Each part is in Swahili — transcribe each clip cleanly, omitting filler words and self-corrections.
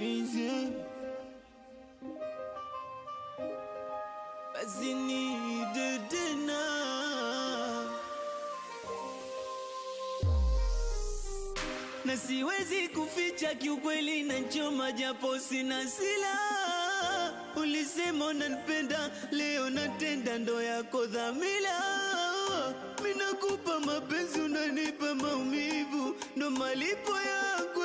easy. Basi niite tena. Na siwezi kuficha kiukweli na nchoma japo sina silaha. Ulisema unanipenda, leo natenda ndo yako dhamira. Mimi nakupa mapenzi, unanipa maumivu, ndo malipo yako.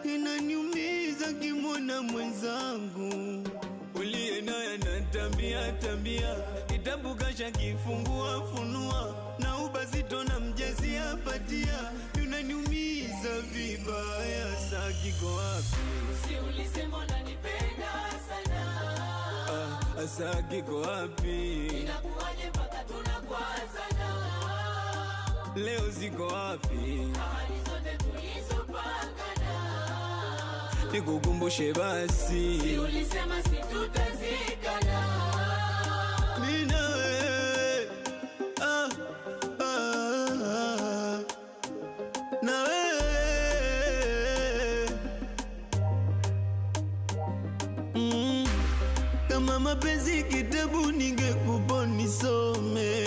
Inaniumiza kimwona mwenzangu uliye naye anatambia, kitabu kasha kifungua funua, na ubazito na mjezi apatia. Unaniumiza vibaya, saa kiko wapi? Si ulisema unanipenda sana, saa kiko wapi? inakuwaje mpaka tunakwazana? Leo ziko wapi ahadi zote tulizopangana? Nikukumbushe basi. Si ulisema situtazikana? Mimi na wewe, na wewe. Kama mapenzi kitabu ningekupa nisome.